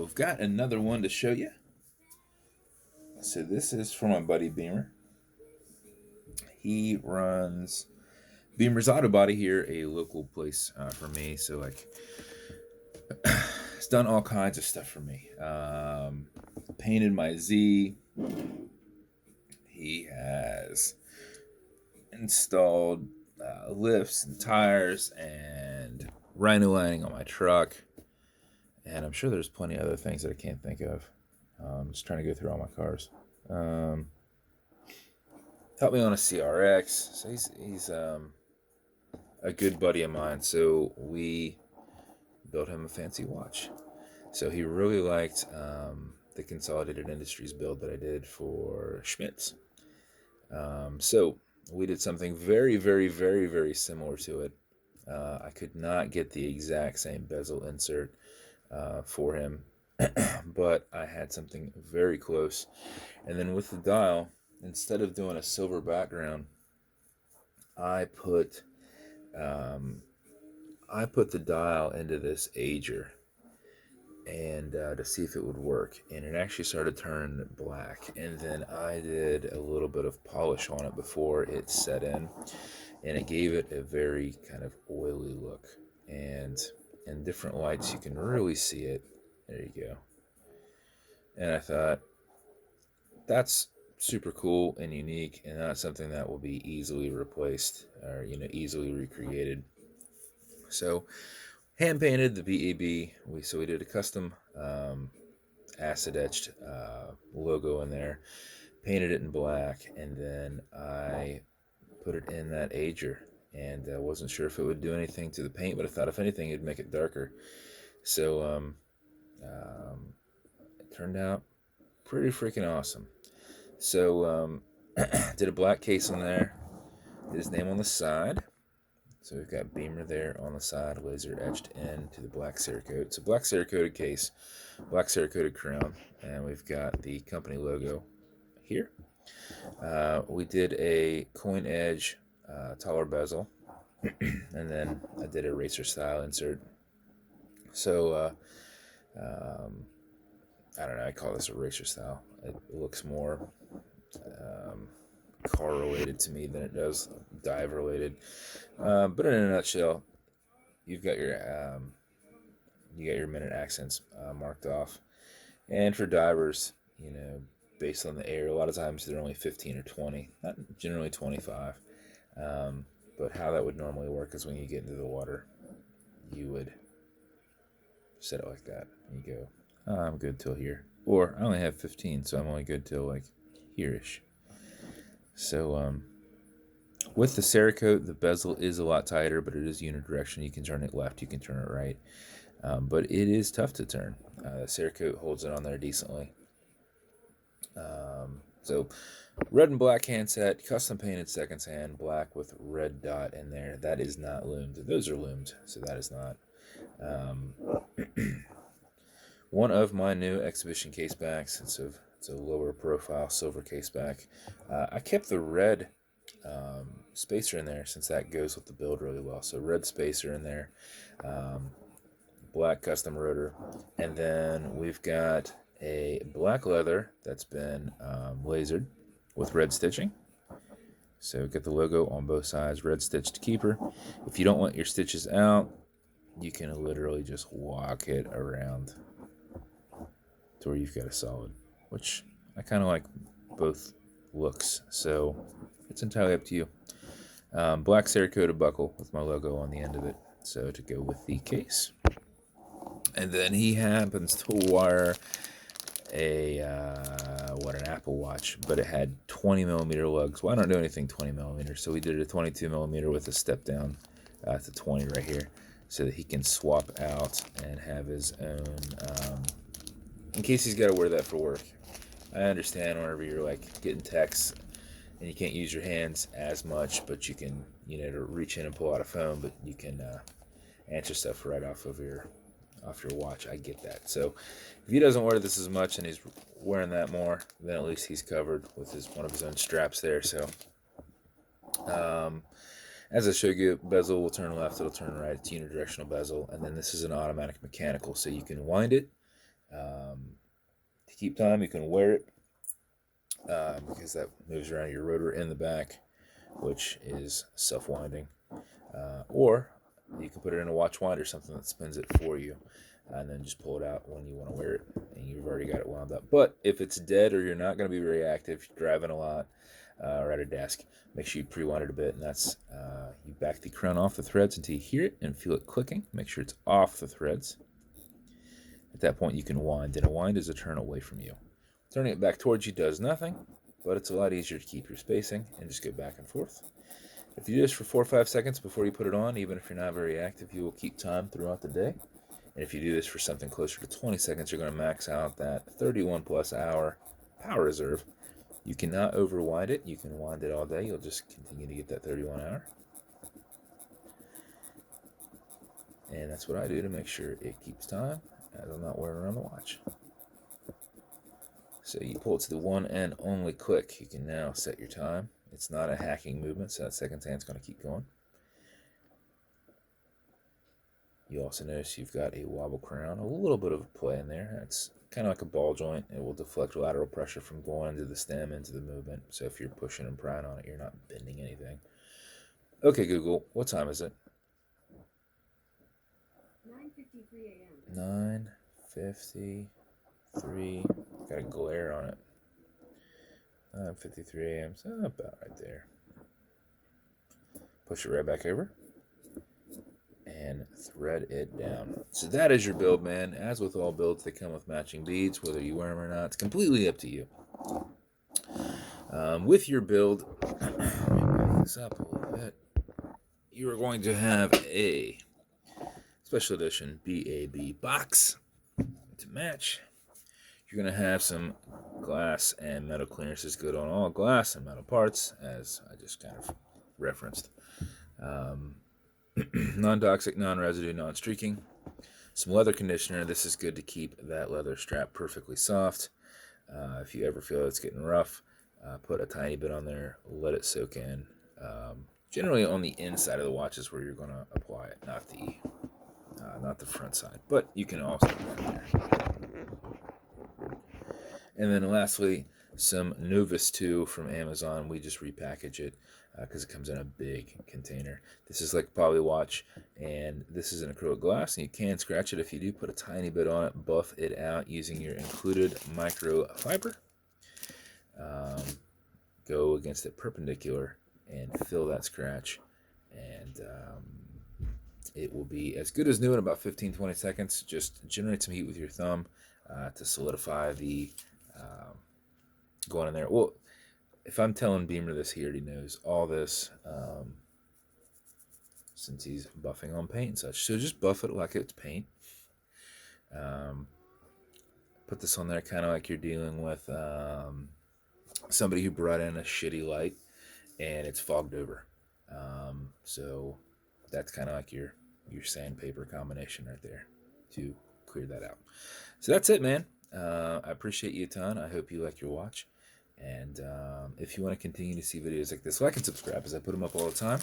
I've got another one to show you. So this is from my buddy Beamer. He runs Beamer's Auto Body here, a local place for me. So he's done all kinds of stuff for me. Painted my Z. He has installed lifts and tires and rhino lining on my truck. And I'm sure there's plenty of other things that I can't think of. Just trying to go through all my cars. Helped me on a CRX. So he's a good buddy of mine. So we built him a fancy watch. So he really liked the Consolidated Industries build that I did for Schmidt's. So we did something very, very, very, very similar to it. I could not get the exact same bezel insert for him, but I had something very close. And then with the dial, instead of doing a silver background, I put the dial into this ager and to see if it would work, and it actually started turning black. And then I did a little bit of polish on it before it set in, and it gave it a very kind of oily look. And in different lights, you can really see it. There you go. And I thought, that's super cool and unique, and not something that will be easily replaced or easily recreated. So hand painted the BAB. We did a custom acid etched logo in there, painted it in black, and then I put it in that ager. And I wasn't sure if it would do anything to the paint, but I thought if anything it'd make it darker. So it turned out pretty freaking awesome. So did a black case on there, did his name on the side. So we've got Beamer there on the side, laser etched into the black cerakote. It's a black cerakoted case, black cerakoted crown, and we've got the company logo here. We did a coin edge taller bezel, and then I did a racer style insert. So I don't know, I call this a racer style. It looks more car related to me than it does dive related. But in a nutshell, you've got your minute accents marked off. And for divers, based on the air, a lot of times they're only 15 or 20, not generally 25. But how that would normally work is when you get into the water, you would set it like that. And you go, oh, I'm good till here. Or I only have 15, so I'm only good till like here-ish. So with the Cerakote, the bezel is a lot tighter, but it is unidirectional. You can turn it left, you can turn it right. But it is tough to turn. The Cerakote holds it on there decently. So red and black handset, custom painted seconds hand, black with red dot in there. That is not loomed. Those are loomed, so that is not. One of my new exhibition casebacks. It's a lower profile silver caseback. I kept the red spacer in there since that goes with the build really well. So red spacer in there, black custom rotor, and then we've got a black leather that's been lasered with red stitching. So get the logo on both sides, red stitched keeper. If you don't want your stitches out, you can literally just walk it around to where you've got a solid, which I kind of like both looks, so it's entirely up to you. Black cerakoted buckle with my logo on the end of it, so to go with the case. And then he happens to wire an Apple Watch, but it had 20 millimeter lugs. Well, I don't do anything 20 millimeter, so we did a 22 millimeter with a step down to 20 right here, so that he can swap out and have his own, in case he's got to wear that for work. I understand whenever you're like getting texts and you can't use your hands as much, but you can, to reach in and pull out a phone, but you can answer stuff right off your watch. I get that. So if he doesn't wear this as much and he's wearing that more, then at least he's covered with one of his own straps there. So as I showed you, bezel will turn left, it'll turn right. It's unidirectional bezel, and then this is an automatic mechanical, so you can wind it To keep time, you can wear it because that moves around your rotor in the back, which is self-winding. Or you can put it in a watch winder, something that spins it for you, and then just pull it out when you want to wear it, and you've already got it wound up. But if it's dead or you're not going to be very active, you're driving a lot or at a desk, make sure you pre-wind it a bit, and that's you back the crown off the threads until you hear it and feel it clicking. Make sure it's off the threads. At that point, you can wind, and a wind is a turn away from you. Turning it back towards you does nothing, but it's a lot easier to keep your spacing and just go back and forth. If you do this for 4 or 5 seconds before you put it on, even if you're not very active, you will keep time throughout the day. And if you do this for something closer to 20 seconds, you're going to max out that 31 plus hour power reserve. You cannot overwind it. You can wind it all day. You'll just continue to get that 31 hour. And that's what I do to make sure it keeps time, as I'm not wearing around the watch. So you pull it to the one and only click. You can now set your time. It's not a hacking movement, so that second hand's going to keep going. You also notice you've got a wobble crown, a little bit of play in there. It's kind of like a ball joint. It will deflect lateral pressure from going into the stem, into the movement. So if you're pushing and prying on it, you're not bending anything. Okay, Google, what time is it? 9:53 a.m. 9:53. Got a glare on it. 9:53 a.m. So about right there. Push it right back over and thread it down. So that is your build, man. As with all builds, they come with matching beads, whether you wear them or not. It's completely up to you. With your build, let me back this up a little bit. You are going to have a special edition BAB box to match. You're going to have some glass and metal clearances good on all glass and metal parts, as I just kind of referenced. Non-toxic, non-residue, non-streaking. Some leather conditioner. This is good to keep that leather strap perfectly soft. If you ever feel it's getting rough, put a tiny bit on there, let it soak in. Generally on the inside of the watch is where you're going to apply it, not the front side, but you can also do that there. And then lastly, some Novus 2 from Amazon. We just repackage it because it comes in a big container. This is like a poly watch, and this is an acrylic glass, and you can scratch it. If you do, put a tiny bit on it, buff it out using your included microfiber. Go against it perpendicular and fill that scratch, and it will be as good as new in about 15-20 seconds. Just generate some heat with your thumb to solidify the going in there. Well, if I'm telling Beamer this, he already knows all this since he's buffing on paint and such. So just buff it like it's paint. Put this on there kind of like you're dealing with somebody who brought in a shitty light and it's fogged over. So that's kind of like your sandpaper combination right there to clear that out. So that's it, man. I appreciate you a ton. I hope you like your watch. And if you want to continue to see videos like this, like and subscribe, as I put them up all the time.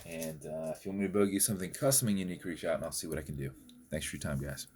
And if you want me to build you something custom and unique, reach out and I'll see what I can do. Thanks for your time, guys.